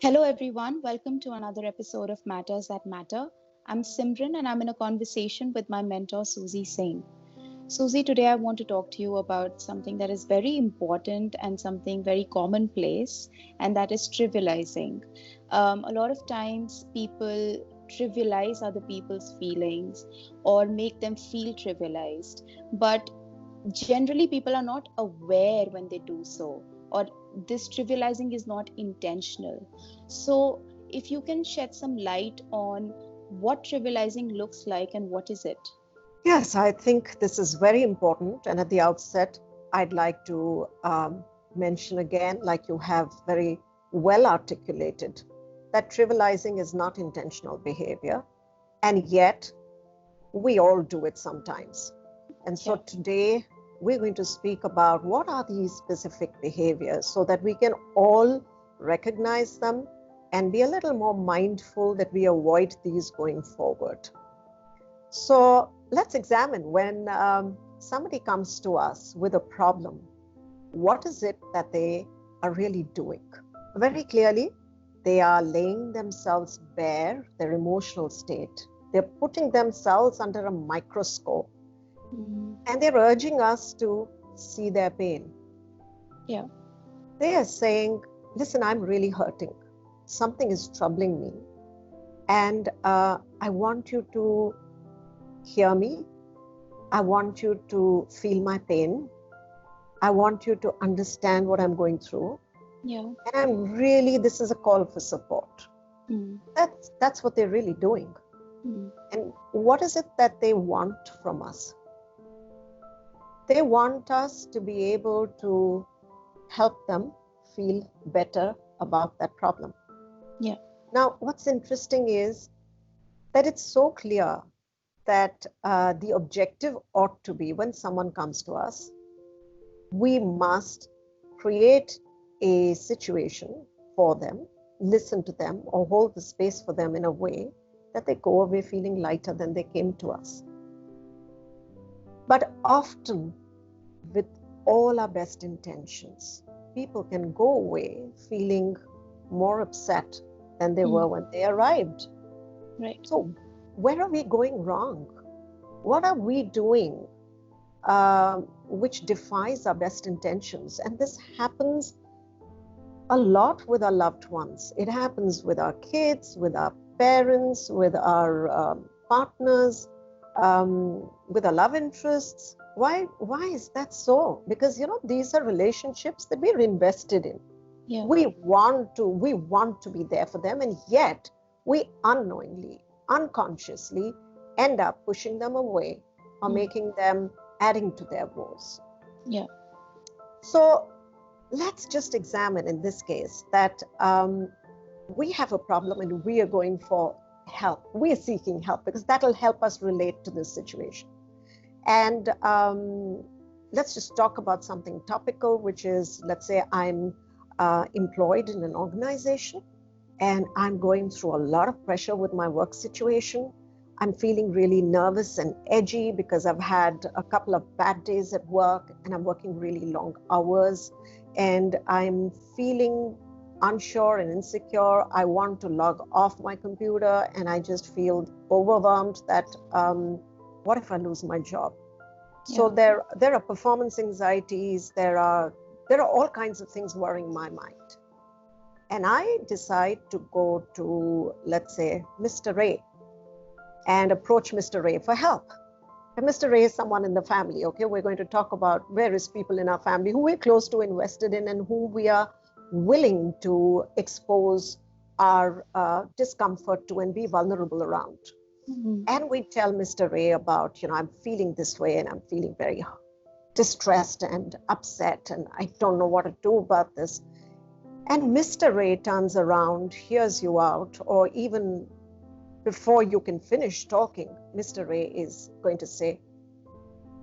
Hello, everyone. Welcome to another episode of Matters That Matter. I'm Simran and I'm in a conversation with my mentor, Susie Singh. Susie, today I want to talk to you about something that is very important and something very commonplace, and that is trivializing. A lot of times people trivialize other people's feelings or make them feel trivialized, but generally people are not aware when they do so, or this trivializing is not intentional. So if you can shed some light on what trivializing looks like and what is it. Yes, I think this is very important. And at the outset, I'd like to mention again, like you have very well articulated, that trivializing is not intentional behavior. And yet, we all do it sometimes. And so Yeah. today, we're going to speak about what are these specific behaviors so that we can all recognize them and be a little more mindful that we avoid these going forward. So let's examine when somebody comes to us with a problem, what is it that they are really doing? Very clearly, they are laying themselves bare, their emotional state. They're putting themselves under a microscope and they're urging us to see their pain. Yeah. They are saying, listen, I'm really hurting. Something is troubling me. And I want you to hear me. I want you to feel my pain. I want you to understand what I'm going through. Yeah. And this is a call for support. Mm. That's what they're really doing. And what is it that they want from us? They want us to be able to help them feel better about that problem. Yeah. Now, what's interesting is that it's so clear that the objective ought to be, when someone comes to us, we must create a situation for them, listen to them, or hold the space for them in a way that they go away feeling lighter than they came to us. But often, with all our best intentions, people can go away feeling more upset than they were when they arrived. Right. So where are we going wrong? What are we doing which defies our best intentions? And this happens a lot with our loved ones. It happens with our kids, with our parents, with our partners, with our love interests. Why is that so? Because, these are relationships that we're invested in. Yeah. We want to be there for them, and yet we unknowingly, unconsciously end up pushing them away or making them adding to their woes. Yeah. So let's just examine in this case that we have a problem and we are going for help. We are seeking help because that'll help us relate to this situation. And let's just talk about something topical, which is, let's say I'm employed in an organization and I'm going through a lot of pressure with my work situation. I'm feeling really nervous and edgy because I've had a couple of bad days at work and I'm working really long hours and I'm feeling unsure and insecure. I want to log off my computer and I just feel overwhelmed that what if I lose my job? Yeah. So there are performance anxieties, there are all kinds of things worrying my mind. And I decide to go to, let's say, Mr. Ray and approach Mr. Ray for help. And Mr. Ray is someone in the family, okay? We're going to talk about various people in our family who we're close to, invested in, and whom we are willing to expose our discomfort to and be vulnerable around. And we tell Mr. Ray about, I'm feeling this way and I'm feeling very distressed and upset and I don't know what to do about this. And Mr. Ray turns around, hears you out, or even before you can finish talking, Mr. Ray is going to say,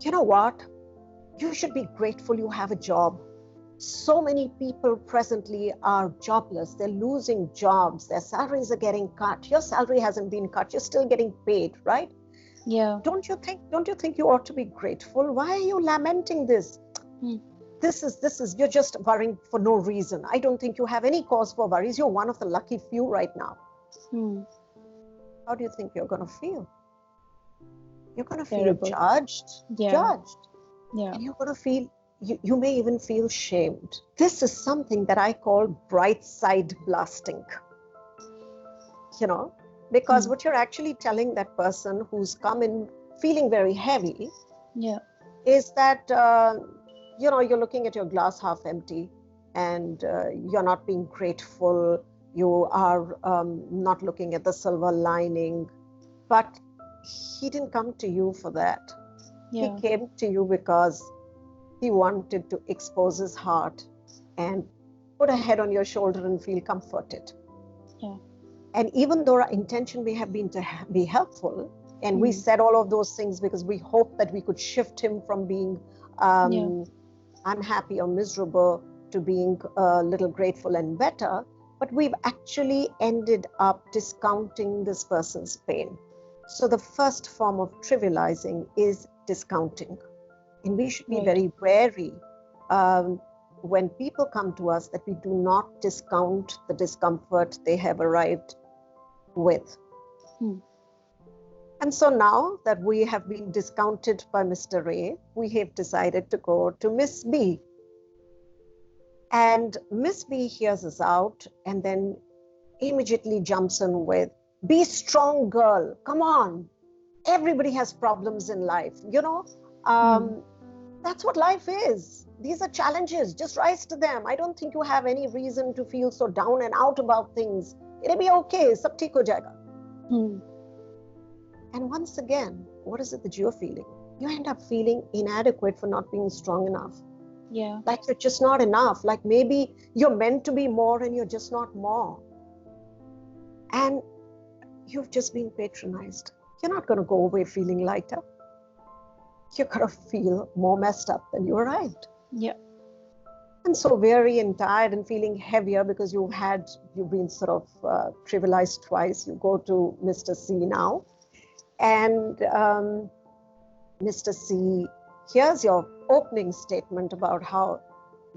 you know what? You should be grateful you have a job. So many people presently are jobless. They're losing jobs. Their salaries are getting cut. Your salary hasn't been cut. You're still getting paid, right? Yeah. Don't you think you ought to be grateful? Why are you lamenting this? you're just worrying for no reason. I don't think you have any cause for worries. You're one of the lucky few right now. How do you think you're going to feel? You're going to feel judged. Yeah. And you're going to feel, you may even feel shamed. This is something that I call bright side blasting. Because what you're actually telling that person who's come in feeling very heavy is that, you're looking at your glass half empty, and you're not being grateful. You are not looking at the silver lining. But he didn't come to you for that. He came to you because he wanted to expose his heart and put a head on your shoulder and feel comforted. And even though our intention may have been to be helpful, and we said all of those things because we hoped that we could shift him from being unhappy or miserable to being a little grateful and better, but we've actually ended up discounting this person's pain. So the first form of trivializing is discounting. And we should be very wary when people come to us that we do not discount the discomfort they have arrived with. And so now that we have been discounted by Mr. A, we have decided to go to Miss B. And Miss B hears us out and then immediately jumps in with, be strong, girl, come on. Everybody has problems in life, that's what life is. These are challenges, just rise to them. I don't think you have any reason to feel so down and out about things. It'll be okay, sab theek ho jayega. And once again, what is it that you're feeling? You end up feeling inadequate for not being strong enough. Like you're just not enough. Like maybe you're meant to be more and you're just not more. And you've just been patronized. You're not going to go away feeling lighter. You're going to feel more messed up than you arrived. And so weary and tired and feeling heavier because you've been sort of trivialized twice. You go to Mr. C now. And Mr. C hears your opening statement about how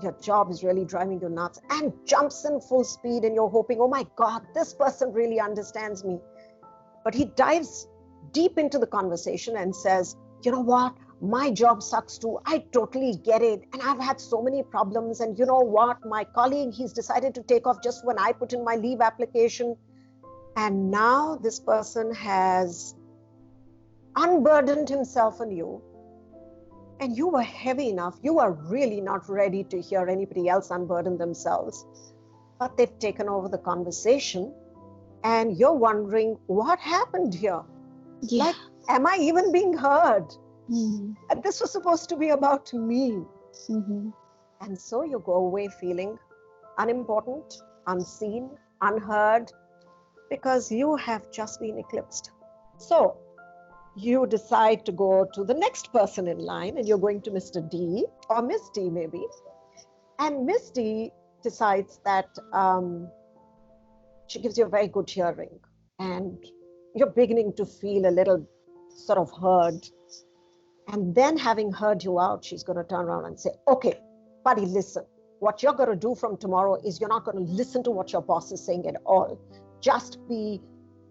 your job is really driving you nuts and jumps in full speed, and you're hoping, oh my God, this person really understands me. But he dives deep into the conversation and says, you know what? My job sucks too. I totally get it. And I've had so many problems. And you know what? My colleague, he's decided to take off just when I put in my leave application. And now this person has unburdened himself on you. And you were heavy enough. You are really not ready to hear anybody else unburden themselves. But they've taken over the conversation. And you're wondering, what happened here? Like, am I even being heard? And this was supposed to be about me. And so you go away feeling unimportant, unseen, unheard, because you have just been eclipsed. So you decide to go to the next person in line, and you're going to Mr. D or Miss D maybe. And Miss D decides that she gives you a very good hearing, and you're beginning to feel a little sort of heard. And then having heard you out, she's going to turn around and say, okay, buddy, listen, what you're going to do from tomorrow is you're not going to listen to what your boss is saying at all. Just be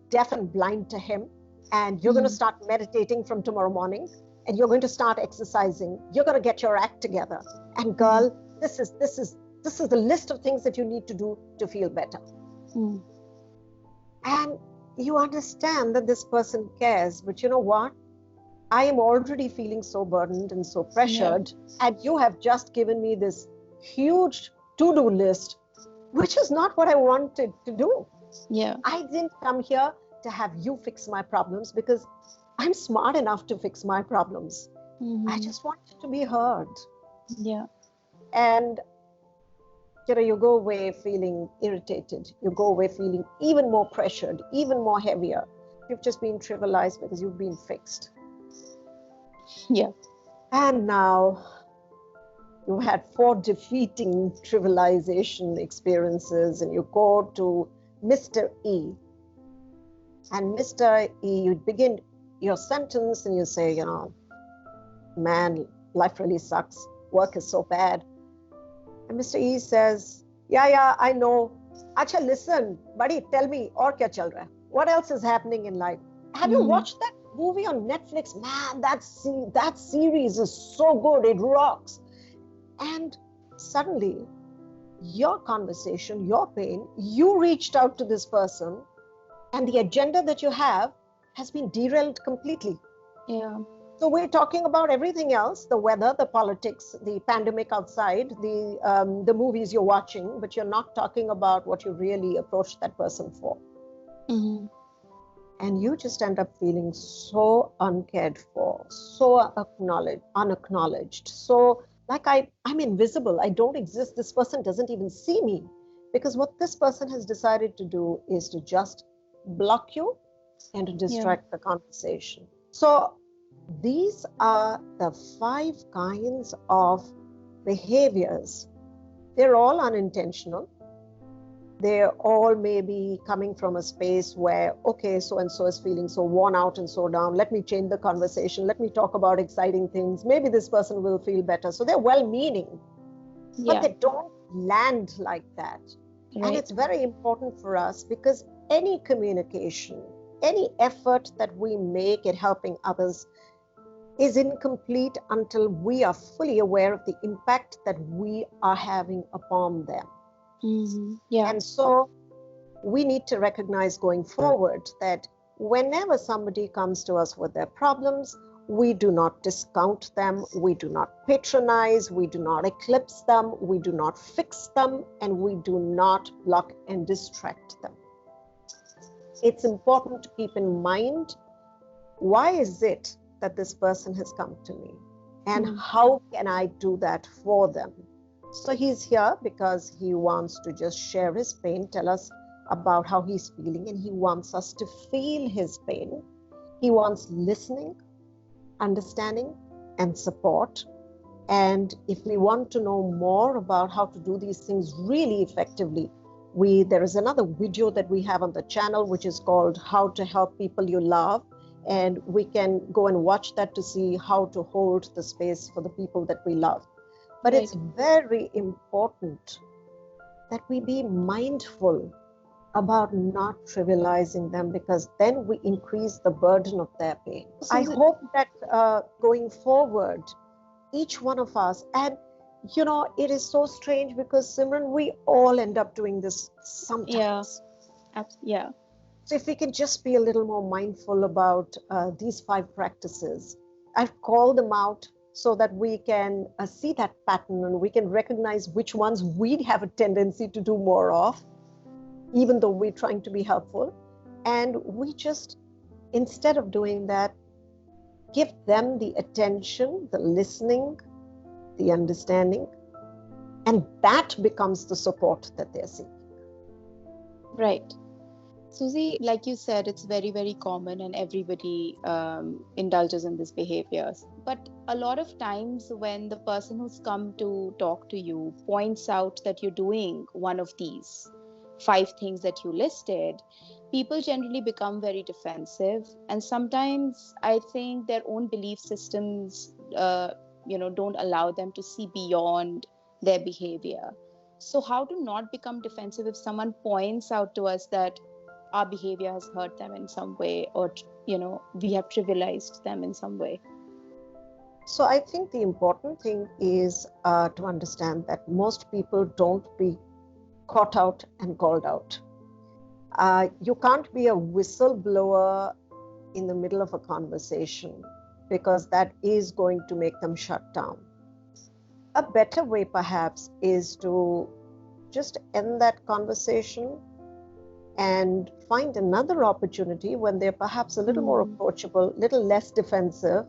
deaf and blind to him. And you're going to start meditating from tomorrow morning, and you're going to start exercising. You're going to get your act together. And girl, this is the list of things that you need to do to feel better. And you understand that this person cares, but you know what? I am already feeling so burdened and so pressured, and you have just given me this huge to-do list, which is not what I wanted to do. I didn't come here to have you fix my problems because I'm smart enough to fix my problems. I just wanted to be heard. And you go away feeling irritated. You go away feeling even more pressured, even more heavier. You've just been trivialized because you've been fixed. And now you had 4 defeating trivialization experiences, and you go to Mr. E. And Mr. E, you begin your sentence and you say, man, life really sucks. Work is so bad. And Mr. E says, yeah, I know. Acha, listen, buddy, tell me, aur kya chal raha hai? What else is happening in life? Have you Mm-hmm. watched that movie on Netflix? Man, that series is so good. It rocks. And suddenly, your conversation, your pain, you reached out to this person, and the agenda that you have has been derailed completely. Yeah. So we're talking about everything else, the weather, the politics, the pandemic outside, the movies you're watching, but you're not talking about what you really approached that person for. Mm-hmm. And you just end up feeling so uncared for, so unacknowledged, so like I'm invisible, I don't exist, this person doesn't even see me. Because what this person has decided to do is to just block you and to Yeah. distract the conversation. So these are the 5 kinds of behaviors. They're all unintentional. They're all maybe coming from a space where, okay, so and so is feeling so worn out and so down. Let me change the conversation. Let me talk about exciting things. Maybe this person will feel better. So they're well meaning, but Yeah. they don't land like that. And Right. it's very important for us because any communication, any effort that we make at helping others is incomplete until we are fully aware of the impact that we are having upon them. Mm-hmm. Yeah. And so we need to recognize going forward that whenever somebody comes to us with their problems, we do not discount them, we do not patronize, we do not eclipse them, we do not fix them, and we do not block and distract them. It's important to keep in mind, why is it that this person has come to me? And how can I do that for them? So he's here because he wants to just share his pain, tell us about how he's feeling, and he wants us to feel his pain. He wants listening, understanding, and support. And if we want to know more about how to do these things really effectively, there is another video that we have on the channel, which is called How to Help People You Love. And we can go and watch that to see how to hold the space for the people that we love. But Right. it's very important that we be mindful about not trivializing them, because then we increase the burden of their pain. So I hope that going forward, each one of us, and it is so strange because Simran, we all end up doing this sometimes. Yeah. So if we can just be a little more mindful about these 5 practices, I've called them out so that we can see that pattern and we can recognize which ones we have a tendency to do more of, even though we're trying to be helpful. And we just, instead of doing that, give them the attention, the listening, the understanding, and that becomes the support that they're seeking. Right. Susie, like you said, it's very, very common and everybody indulges in these behaviors. But a lot of times when the person who's come to talk to you points out that you're doing one of these 5 things that you listed, people generally become very defensive. And sometimes I think their own belief systems, don't allow them to see beyond their behavior. So how to not become defensive if someone points out to us that our behavior has hurt them in some way, or we have trivialized them in some way? So I think the important thing is to understand that most people don't be caught out and called out. You can't be a whistleblower in the middle of a conversation, because that is going to make them shut down. A better way perhaps is to just end that conversation and find another opportunity when they're perhaps a little more approachable, little less defensive,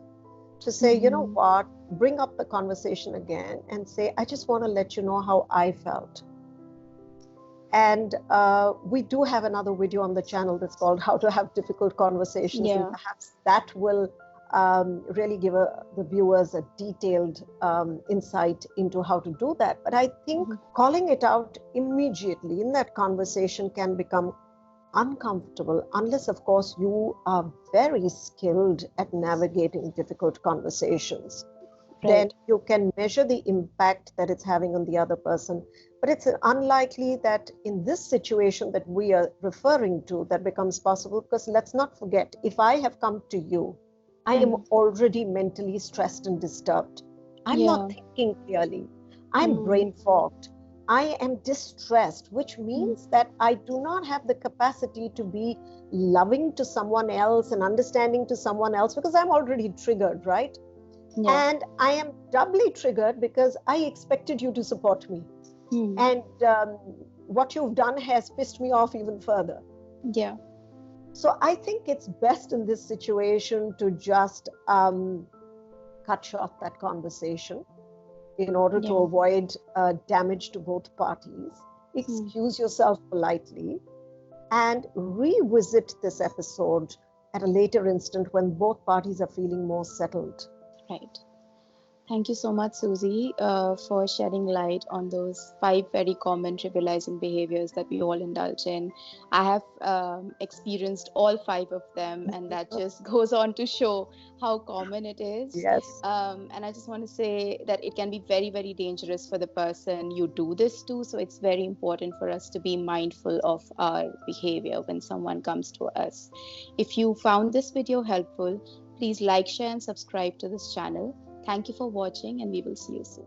to say, you know what, bring up the conversation again and say, I just want to let you know how I felt. And we do have another video on the channel that's called How to Have Difficult Conversations. Yeah. And perhaps that will really give the viewers a detailed insight into how to do that. But I think calling it out immediately in that conversation can become uncomfortable, unless, of course, you are very skilled at navigating difficult conversations. then Right. you can measure the impact that it's having on the other person. But it's unlikely that in this situation that we are referring to, that becomes possible, because let's not forget, if I have come to you, I am Mm. already mentally stressed and disturbed. I'm not Yeah. thinking clearly. I'm Mm. brain fogged. I am distressed, which Mm. means that I do not have the capacity to be loving to someone else and understanding to someone else because I'm already triggered, right? Yeah. And I am doubly triggered because I expected you to support me. Mm. And what you've done has pissed me off even further. Yeah. So I think it's best in this situation to just cut short that conversation in order to Yeah. avoid damage to both parties. Mm. Excuse yourself politely and revisit this episode at a later instant when both parties are feeling more settled. Right. Thank you so much, Susie, for shedding light on those five very common trivializing behaviors that we all indulge in. I have experienced all five of them, and that just goes on to show how common it is. Yes. And I just want to say that it can be very, very dangerous for the person you do this to. So it's very important for us to be mindful of our behavior when someone comes to us. If you found this video helpful, please like, share, and subscribe to this channel. Thank you for watching, and we will see you soon.